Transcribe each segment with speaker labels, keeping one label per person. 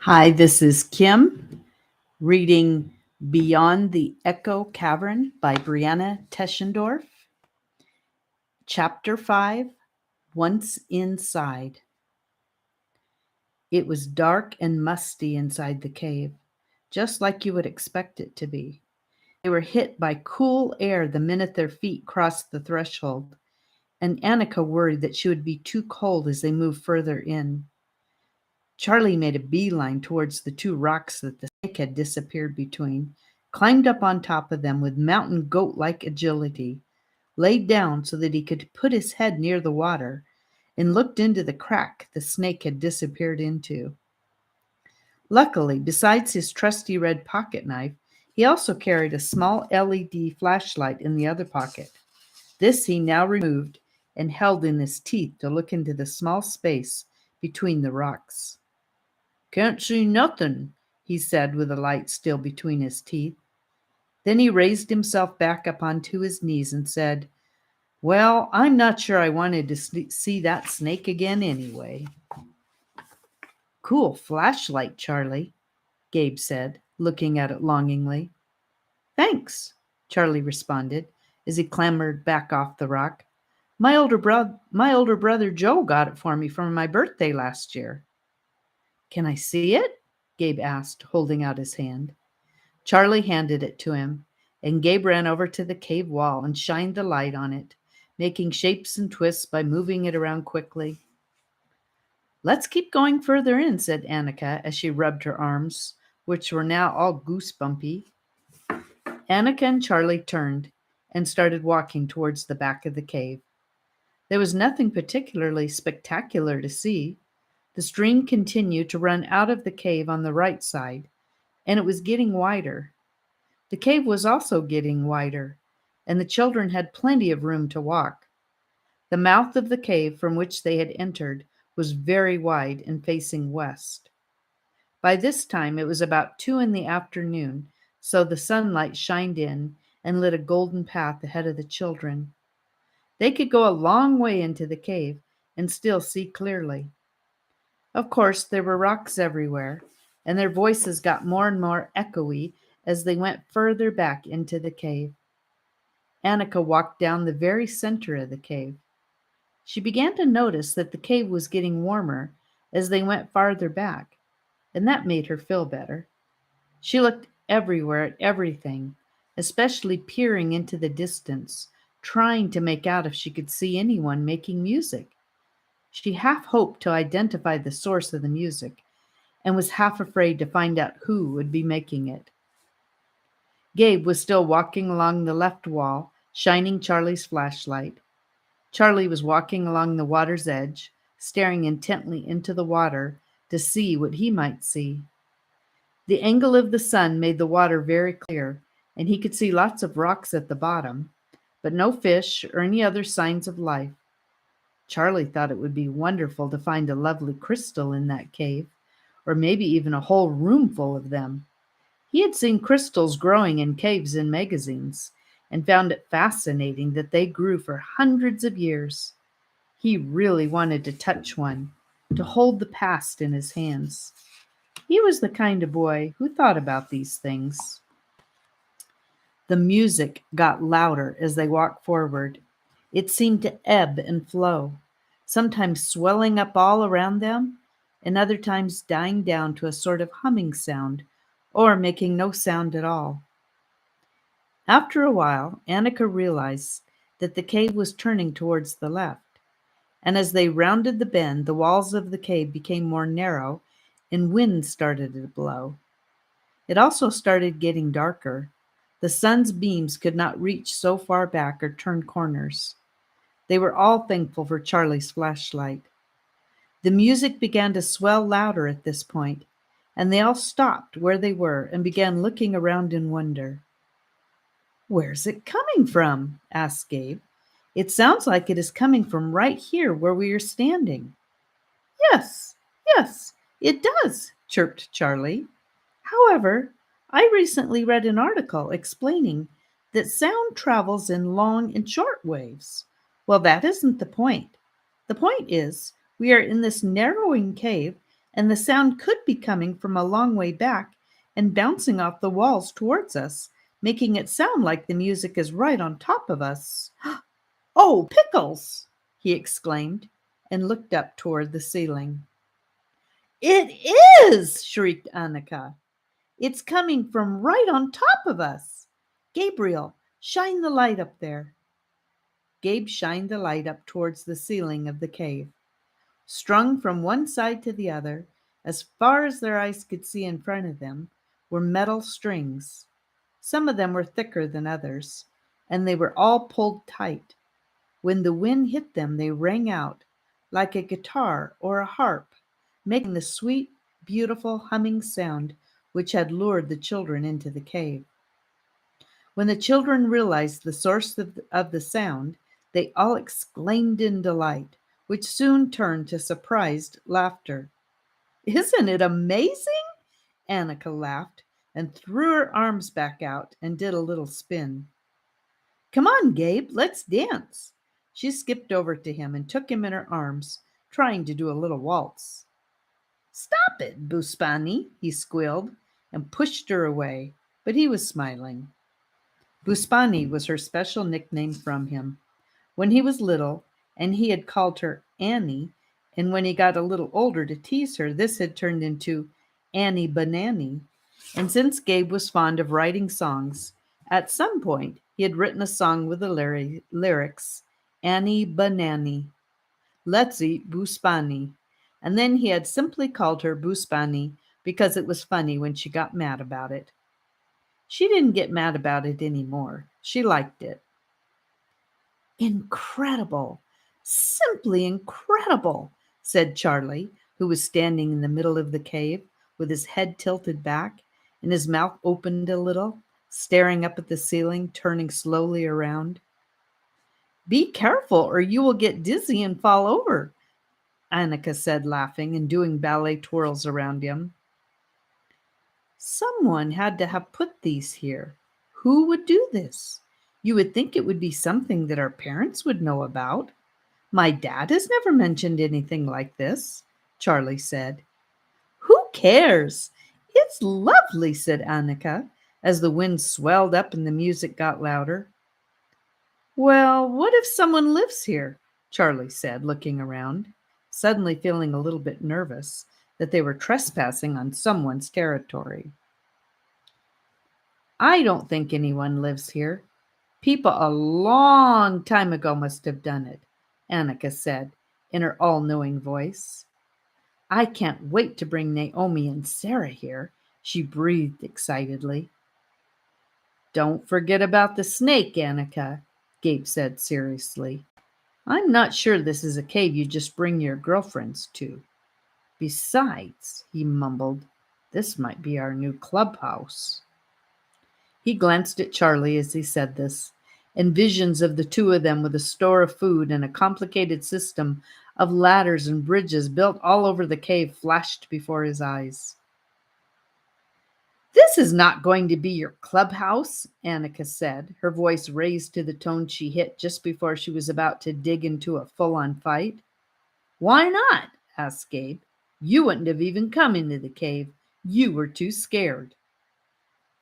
Speaker 1: Hi, this is Kim reading Beyond the Echo Cavern by BreAnna Teschendorf. Chapter 5, Once Inside. It was dark and musty inside the cave, just like you would expect it to be. They were hit by cool air the minute their feet crossed the threshold, and Annika worried that she would be too cold as they moved further in. Charlie made a beeline towards the two rocks that the snake had disappeared between, climbed up on top of them with mountain goat-like agility, laid down so that he could put his head near the water, and looked into the crack the snake had disappeared into. Luckily, besides his trusty red pocket knife, he also carried a small LED flashlight in the other pocket. This he now removed and held in his teeth to look into the small space between the rocks. "Can't see nothin'," he said with the light still between his teeth. Then he raised himself back up onto his knees and said, "Well, I'm not sure I wanted to see that snake again anyway." "Cool flashlight, Charlie," Gabe said, looking at it longingly. "Thanks," Charlie responded as he clambered back off the rock. My older brother Joe got it for me for my birthday last year." "Can I see it?" Gabe asked, holding out his hand. Charlie handed it to him, and Gabe ran over to the cave wall and shined the light on it, making shapes and twists by moving it around quickly. "Let's keep going further in," said Annika as she rubbed her arms, which were now all goosebumpy. Annika and Charlie turned and started walking towards the back of the cave. There was nothing particularly spectacular to see. The stream continued to run out of the cave on the right side, and it was getting wider. The cave was also getting wider, and the children had plenty of room to walk. The mouth of the cave from which they had entered was very wide and facing west. By this time it was about 2 in the afternoon, so the sunlight shined in and lit a golden path ahead of the children. They could go a long way into the cave and still see clearly. Of course, there were rocks everywhere, and their voices got more and more echoey as they went further back into the cave. Annika walked down the very center of the cave. She began to notice that the cave was getting warmer as they went farther back, and that made her feel better. She looked everywhere at everything, especially peering into the distance, trying to make out if she could see anyone making music. She half hoped to identify the source of the music and was half afraid to find out who would be making it. Gabe was still walking along the left wall, shining Charlie's flashlight. Charlie was walking along the water's edge, staring intently into the water to see what he might see. The angle of the sun made the water very clear, and he could see lots of rocks at the bottom, but no fish or any other signs of life. Charlie thought it would be wonderful to find a lovely crystal in that cave, or maybe even a whole room full of them. He had seen crystals growing in caves in magazines and found it fascinating that they grew for hundreds of years. He really wanted to touch one, to hold the past in his hands. He was the kind of boy who thought about these things. The music got louder as they walked forward. It seemed to ebb and flow, sometimes swelling up all around them, and other times dying down to a sort of humming sound, or making no sound at all. After a while, Annika realized that the cave was turning towards the left, and as they rounded the bend, the walls of the cave became more narrow, and wind started to blow. It also started getting darker. The sun's beams could not reach so far back or turn corners. They were all thankful for Charlie's flashlight. The music began to swell louder at this point, and they all stopped where they were and began looking around in wonder. "Where's it coming from?" asked Gabe. "It sounds like it is coming from right here where we are standing." "Yes, yes, it does," chirped Charlie. "However, I recently read an article explaining that sound travels in long and short waves. Well, that isn't the point. The point is, we are in this narrowing cave, and the sound could be coming from a long way back and bouncing off the walls towards us, making it sound like the music is right on top of us. Oh, pickles! He exclaimed and looked up toward the ceiling. It is! Shrieked Annika. It's coming from right on top of us. Gabriel, shine the light up there. Gabe shined the light up towards the ceiling of the cave. Strung from one side to the other, as far as their eyes could see in front of them, were metal strings. Some of them were thicker than others, and they were all pulled tight. When the wind hit them, they rang out like a guitar or a harp, making the sweet, beautiful humming sound which had lured the children into the cave. When the children realized the source of the sound, they all exclaimed in delight, which soon turned to surprised laughter. Isn't it amazing? Annika laughed and threw her arms back out and did a little spin. Come on, Gabe, let's dance. She skipped over to him and took him in her arms, trying to do a little waltz. Stop it, Buspani, he squealed and pushed her away, but he was smiling. Buspani was her special nickname from him. When he was little, and he had called her Annie, and when he got a little older to tease her, this had turned into Annie Banani. And since Gabe was fond of writing songs, at some point he had written a song with the lyrics, Annie Banani, let's eat Buspani. And then he had simply called her Buspani because it was funny when she got mad about it. She didn't get mad about it anymore. She liked it. Incredible, simply incredible, said Charlie, who was standing in the middle of the cave with his head tilted back and his mouth opened a little, staring up at the ceiling, turning slowly around. Be careful or you will get dizzy and fall over, Annika said, laughing and doing ballet twirls around him. Someone had to have put these here. Who would do this? You would think it would be something that our parents would know about. My dad has never mentioned anything like this, Charlie said. Who cares? It's lovely, said Annika, as the wind swelled up and the music got louder. Well, what if someone lives here? Charlie said, looking around, suddenly feeling a little bit nervous that they were trespassing on someone's territory. I don't think anyone lives here. People a long time ago must have done it, Annika said in her all-knowing voice. I can't wait to bring Naomi and Sarah here, she breathed excitedly. Don't forget about the snake, Annika, Gabe said seriously. I'm not sure this is a cave you just bring your girlfriends to. Besides, he mumbled, this might be our new clubhouse. He glanced at Charlie as he said this, and visions of the two of them with a store of food and a complicated system of ladders and bridges built all over the cave flashed before his eyes. This is not going to be your clubhouse, Annika said, her voice raised to the tone she hit just before she was about to dig into a full-on fight. Why not? Asked Gabe. You wouldn't have even come into the cave. You were too scared.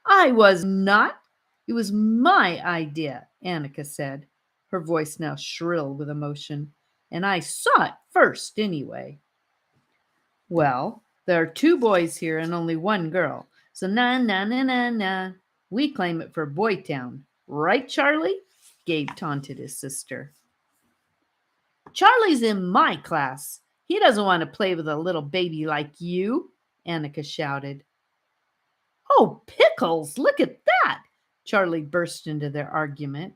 Speaker 1: I was not. It was my idea, Annika said, her voice now shrill with emotion, and I saw it first anyway. Well, there are 2 boys here and only 1 girl, so na. We claim it for Boytown. Right, Charlie? Gabe taunted his sister. Charlie's in my class. He doesn't want to play with a little baby like you, Annika shouted. Oh, pickles, look at that! Charlie burst into their argument.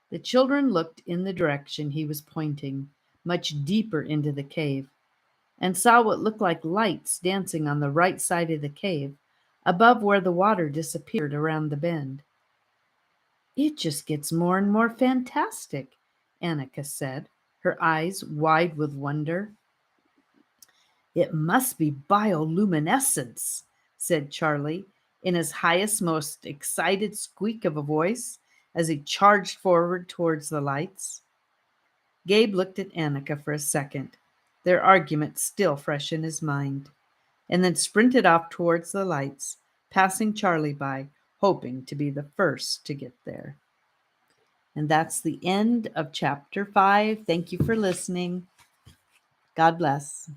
Speaker 1: The children looked in the direction he was pointing, much deeper into the cave, and saw what looked like lights dancing on the right side of the cave, above where the water disappeared around the bend. It just gets more and more fantastic, Annika said, her eyes wide with wonder. It must be bioluminescence, said Charlie, in his highest, most excited squeak of a voice, as he charged forward towards the lights. Gabe looked at Annika for a second. their argument still fresh in his mind, and then sprinted off towards the lights, passing Charlie by, hoping to be the first to get there. And that's the end of chapter 5. Thank you for listening. God bless.